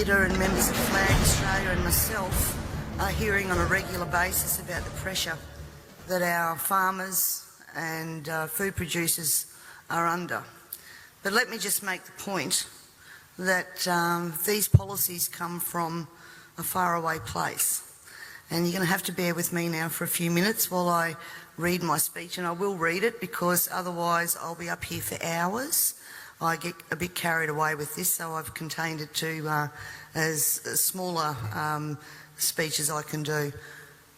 leader and members of Flag Australia and myself are hearing on a regular basis about the pressure that our farmers and food producers are under. But let me just make the point that these policies come from a faraway place. And you're going to have to bear with me now for a few minutes while I read my speech, and I will read it because otherwise I'll be up here for hours. I get a bit carried away with this, so I've contained it to as smaller speech as I can do.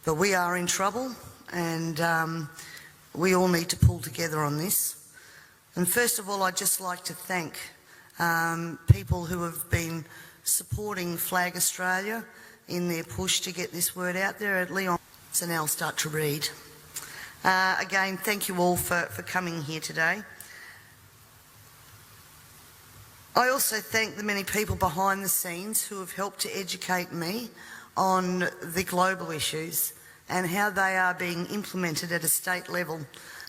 But we are in trouble, and we all need to pull together on this. And first of all, I'd just like to thank people who have been supporting Flag Australia in their push to get this word out there at Leon. So now I'll start to read. Again, thank you all for coming here today. I also thank the many people behind the scenes who have helped to educate me on the global issues and how they are being implemented at a state level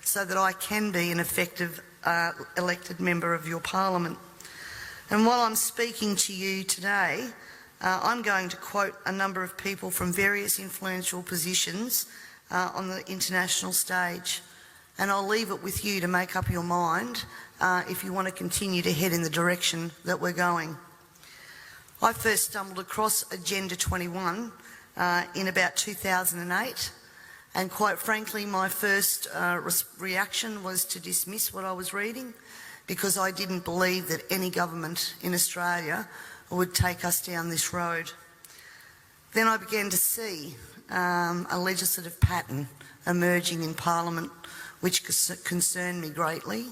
so that I can be an effective elected member of your parliament. And while I'm speaking to you today, I'm going to quote a number of people from various influential positions on the international stage, and I'll leave it with you to make up your mind if you want to continue to head in the direction that we're going. I first stumbled across Agenda 21 in about 2008, and quite frankly my first reaction was to dismiss what I was reading because I didn't believe that any government in Australia would take us down this road. Then I began to see a legislative pattern emerging in Parliament which concerned me greatly,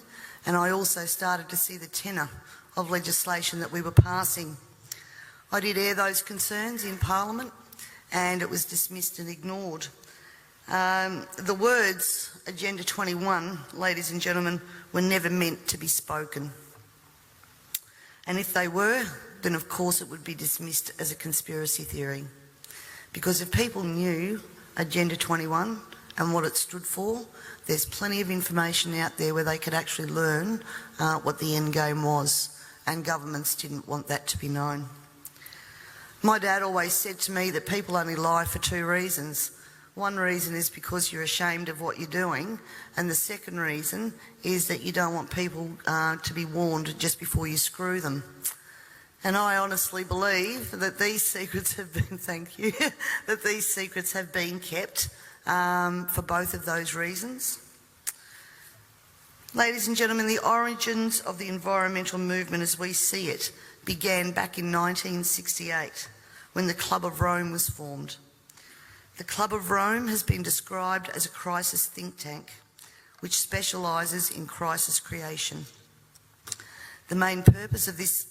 and I also started to see the tenor of legislation that we were passing. I did air those concerns in Parliament and it was dismissed and ignored. The words Agenda 21, ladies and gentlemen, were never meant to be spoken. And if they were, then of course it would be dismissed as a conspiracy theory. Because if people knew Agenda 21 and what it stood for, there's plenty of information out there where they could actually learn what the end game was, and governments didn't want that to be known. My dad always said to me that people only lie for two reasons. One reason is because you're ashamed of what you're doing, and the second reason is that you don't want people to be warned just before you screw them. And I honestly believe that these secrets have been, thank you, that these secrets have been kept for both of those reasons. Ladies and gentlemen, the origins of the environmental movement as we see it began back in 1968 when the Club of Rome was formed. The Club of Rome has been described as a crisis think tank which specialises in crisis creation. The main purpose of this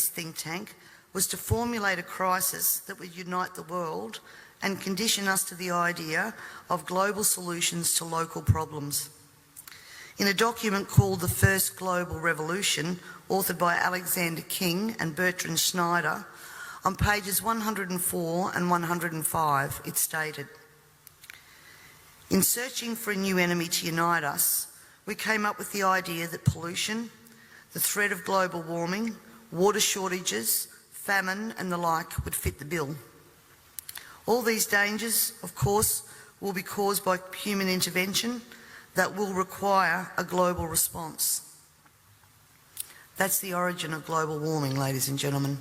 think tank was to formulate a crisis that would unite the world and condition us to the idea of global solutions to local problems. In a document called The First Global Revolution, authored by Alexander King and Bertrand Schneider, on pages 104 and 105, it stated, "In searching for a new enemy to unite us, we came up with the idea that pollution, the threat of global warming, water shortages, famine and the like would fit the bill. All these dangers, of course, will be caused by human intervention that will require a global response." That's the origin of global warming, ladies and gentlemen.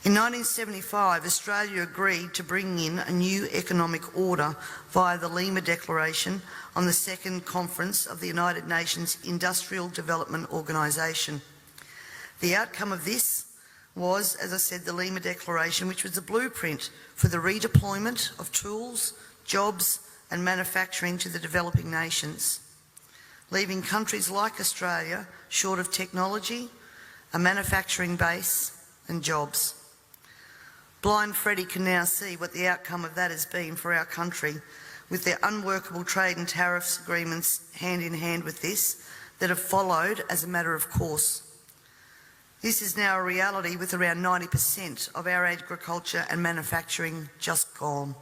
In 1975, Australia agreed to bring in a new economic order via the Lima Declaration on the Second Conference of the United Nations Industrial Development Organisation. The outcome of this was, as I said, the Lima Declaration, which was a blueprint for the redeployment of tools, jobs and manufacturing to the developing nations, leaving countries like Australia short of technology, a manufacturing base and jobs. Blind Freddie can now see what the outcome of that has been for our country, with their unworkable trade and tariffs agreements hand in hand with this that have followed as a matter of course. This is now a reality, with around 90% of our agriculture and manufacturing just gone.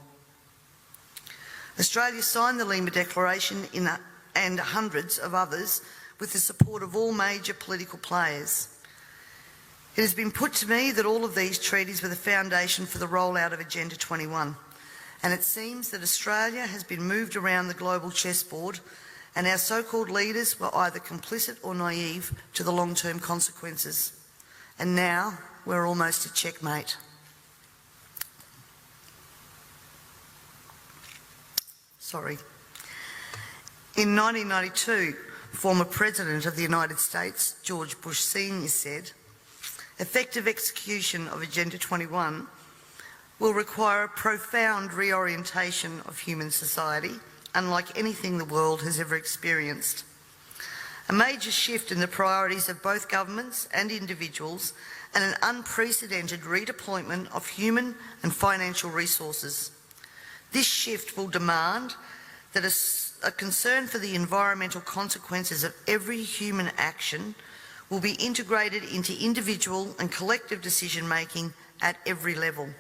Australia signed the Lima Declaration and hundreds of others with the support of all major political players. It has been put to me that all of these treaties were the foundation for the rollout of Agenda 21, and it seems that Australia has been moved around the global chessboard, and our so-called leaders were either complicit or naive to the long-term consequences. And now we're almost at checkmate. In 1992, former President of the United States, George Bush Sr. said, "Effective execution of Agenda 21 will require a profound reorientation of human society, unlike anything the world has ever experienced. A major shift in the priorities of both governments and individuals, and an unprecedented redeployment of human and financial resources. This shift will demand that a concern for the environmental consequences of every human action will be integrated into individual and collective decision-making at every level."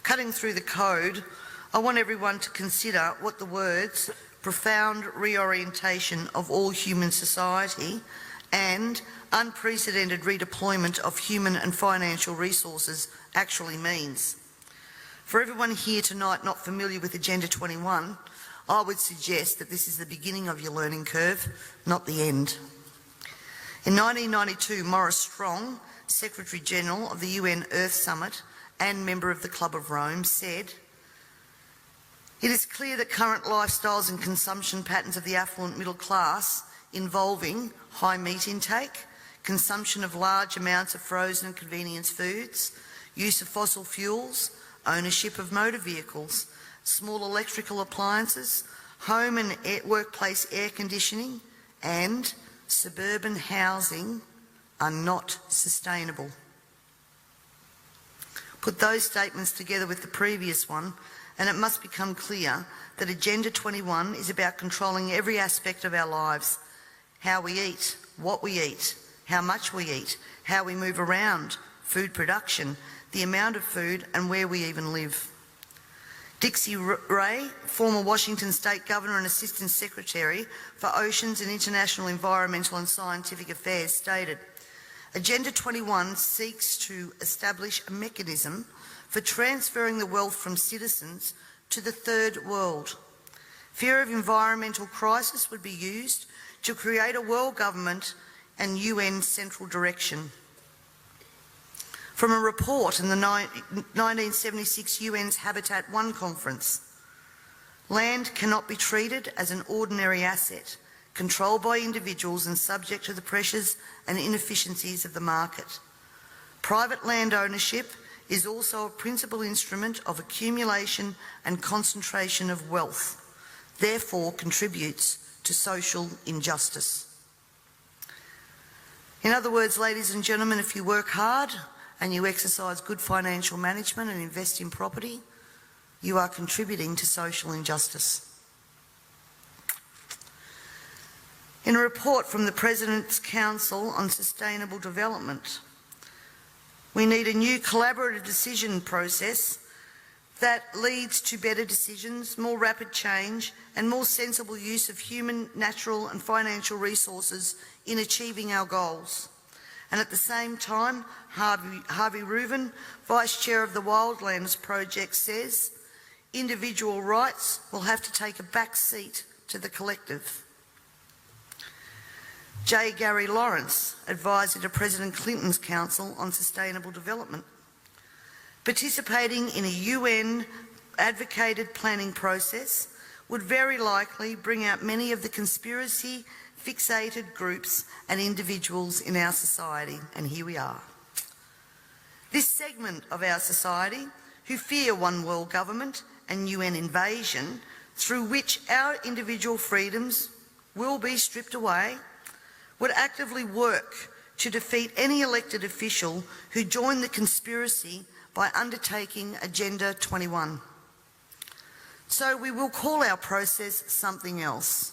Cutting through the code, I want everyone to consider what the words "profound reorientation of all human society" and "unprecedented redeployment of human and financial resources" actually means. For everyone here tonight not familiar with Agenda 21, I would suggest that this is the beginning of your learning curve, not the end. In 1992, Maurice Strong, Secretary-General of the UN Earth Summit and member of the Club of Rome, said, "It is clear that current lifestyles and consumption patterns of the affluent middle class, involving high meat intake, consumption of large amounts of frozen and convenience foods, use of fossil fuels, ownership of motor vehicles, small electrical appliances, home and workplace air conditioning, and suburban housing are not sustainable." Put those statements together with the previous one, and it must become clear that Agenda 21 is about controlling every aspect of our lives: how we eat, what we eat, how much we eat, how we move around, food production, the amount of food, and where we even live. Dixie Ray, former Washington State Governor and Assistant Secretary for Oceans and International Environmental and Scientific Affairs, stated, "Agenda 21 seeks to establish a mechanism for transferring the wealth from citizens to the third world. Fear of environmental crisis would be used to create a world government and UN central direction." From a report in the 1976 UN's Habitat 1 conference, "Land cannot be treated as an ordinary asset, controlled by individuals and subject to the pressures and inefficiencies of the market. Private land ownership is also a principal instrument of accumulation and concentration of wealth, therefore contributes to social injustice." In other words, ladies and gentlemen, if you work hard and you exercise good financial management and invest in property, you are contributing to social injustice. In a report from the President's Council on Sustainable Development, we need a new collaborative decision process that leads to better decisions, more rapid change, and more sensible use of human, natural and financial resources in achieving our goals. And at the same time, Harvey Reuven, Vice Chair of the Wildlands Project, says individual rights will have to take a back seat to the collective. J. Gary Lawrence, Advisor to President Clinton's Council on Sustainable Development, participating in a UN advocated planning process would very likely bring out many of the conspiracy fixated groups and individuals in our society, and here we are. This segment of our society, who fear one world government and UN invasion, through which our individual freedoms will be stripped away, would actively work to defeat any elected official who joined the conspiracy by undertaking Agenda 21. So we will call our process something else.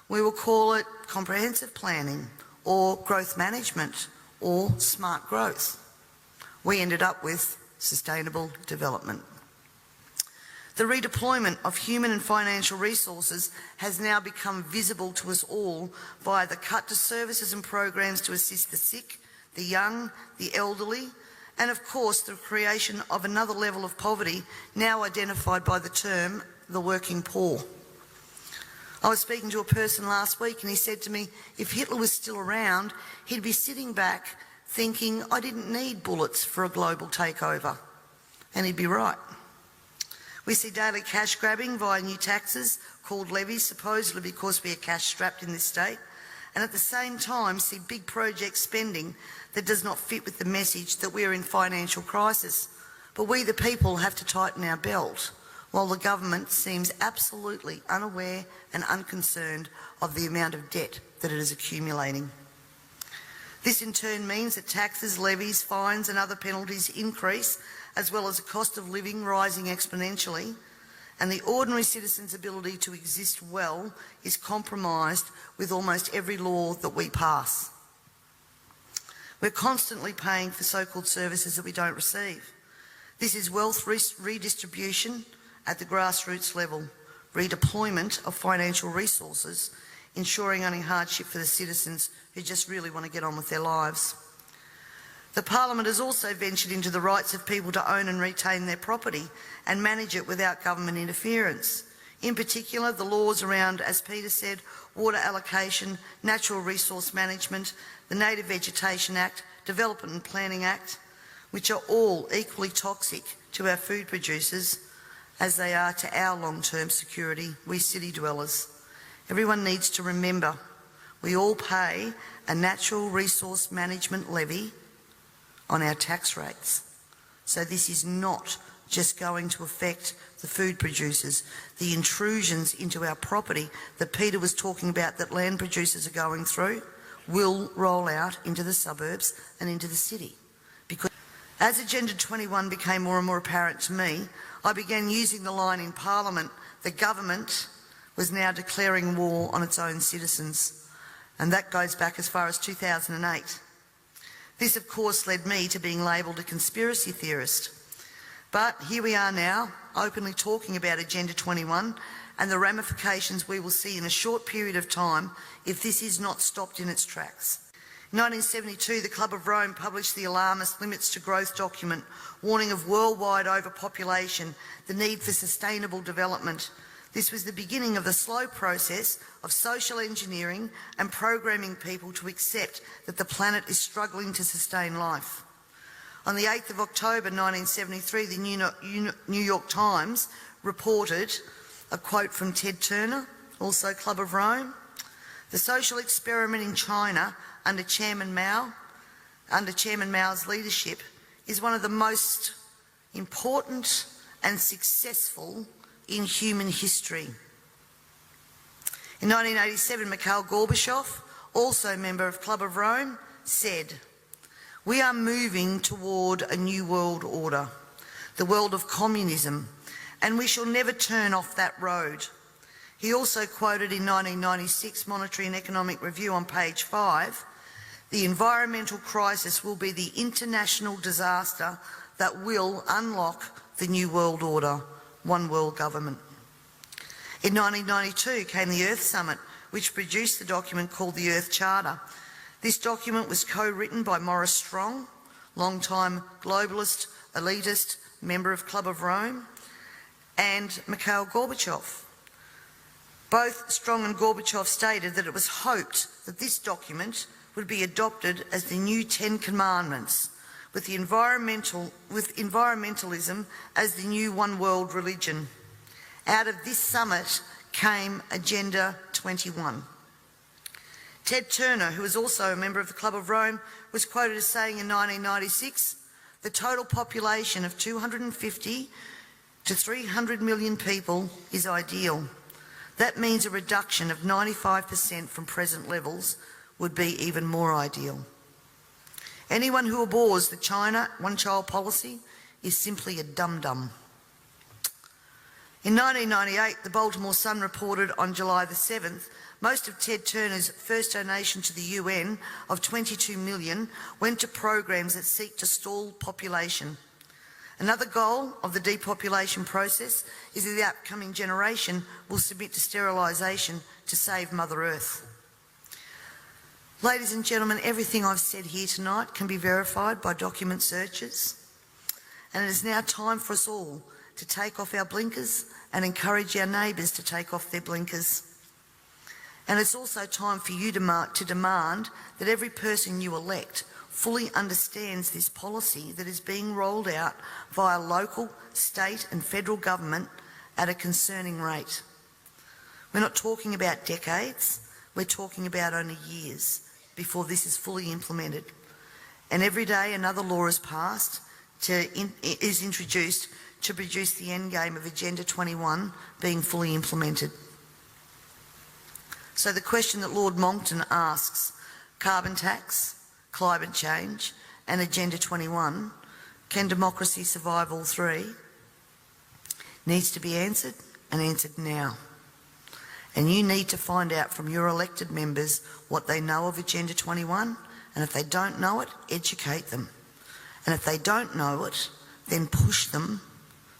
We will call it comprehensive planning, or growth management, or smart growth. We ended up with sustainable development. The redeployment of human and financial resources has now become visible to us all via the cut to services and programs to assist the sick, the young, the elderly, and of course the creation of another level of poverty now identified by the term the working poor. I was speaking to a person last week and he said to me, if Hitler was still around, he'd be sitting back thinking, I didn't need bullets for a global takeover. And he'd be right. We see daily cash grabbing via new taxes called levies, supposedly because we are cash strapped in this state, and at the same time see big project spending that does not fit with the message that we are in financial crisis. But we the people have to tighten our belt, while the government seems absolutely unaware and unconcerned of the amount of debt that it is accumulating. This in turn means that taxes, levies, fines and other penalties increase, as well as the cost of living rising exponentially, and the ordinary citizen's ability to exist well is compromised with almost every law that we pass. We're constantly paying for so-called services that we don't receive. This is wealth redistribution at the grassroots level, redeployment of financial resources, ensuring only hardship for the citizens who just really want to get on with their lives. The Parliament has also ventured into the rights of people to own and retain their property and manage it without government interference. In particular, the laws around, as Peter said, water allocation, natural resource management, the Native Vegetation Act, Development and Planning Act, which are all equally toxic to our food producers as they are to our long-term security, we city dwellers. Everyone needs to remember, we all pay a natural resource management levy on our tax rates. So this is not just going to affect the food producers. The intrusions into our property that Peter was talking about that land producers are going through will roll out into the suburbs and into the city. Because as Agenda 21 became more and more apparent to me, I began using the line in Parliament, the government was now declaring war on its own citizens. And that goes back as far as 2008. This, of course, led me to being labelled a conspiracy theorist. But here we are now, openly talking about Agenda 21 and the ramifications we will see in a short period of time if this is not stopped in its tracks. In 1972, the Club of Rome published the alarmist Limits to Growth document, warning of worldwide overpopulation, the need for sustainable development. This was the beginning of the slow process of social engineering and programming people to accept that the planet is struggling to sustain life. On the 8th of October 1973, the New York Times reported a quote from Ted Turner, also Club of Rome. The social experiment in China under Chairman Mao's leadership is one of the most important and successful in human history. In 1987, Mikhail Gorbachev, also a member of Club of Rome, said, "We are moving toward a new world order, the world of communism, and we shall never turn off that road." He also quoted in 1996 Monetary and Economic Review on page 5, "The environmental crisis will be the international disaster that will unlock the new world order, one world government." In 1992 came the Earth Summit, which produced the document called the Earth Charter. This document was co-written by Maurice Strong, long-time globalist, elitist, member of Club of Rome, and Mikhail Gorbachev. Both Strong and Gorbachev stated that it was hoped that this document would be adopted as the new 10 Commandments, with environmentalism as the new one world religion. Out of this summit came Agenda 21. Ted Turner, who was also a member of the Club of Rome, was quoted as saying in 1996, "The total population of 250 to 300 million people is ideal. That means a reduction of 95% from present levels would be even more ideal. Anyone who abhors the China one-child policy is simply a dum-dum." In 1998, the Baltimore Sun reported on July the 7th, most of Ted Turner's first donation to the UN of $22 million went to programs that seek to stall population. Another goal of the depopulation process is that the upcoming generation will submit to sterilisation to save Mother Earth. Ladies and gentlemen, everything I've said here tonight can be verified by document searches, and it is now time for us all to take off our blinkers and encourage our neighbours to take off their blinkers. And it's also time for you to demand that every person you elect fully understands this policy that is being rolled out via local, state and federal government at a concerning rate. We're not talking about decades, we're talking about only years before this is fully implemented. And every day another law is passed, is introduced to produce the end game of Agenda 21 being fully implemented. So the question that Lord Monckton asks, carbon tax, climate change and Agenda 21, can democracy survive all three? Needs to be answered, and answered now. And you need to find out from your elected members what they know of Agenda 21, and if they don't know it, educate them. And if they don't know it, then push them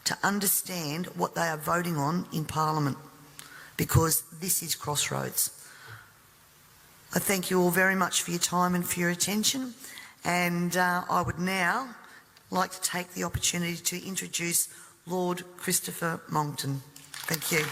to understand what they are voting on in Parliament, because this is crossroads. I thank you all very much for your time and for your attention, and I would now like to take the opportunity to introduce Lord Christopher Monckton. Thank you.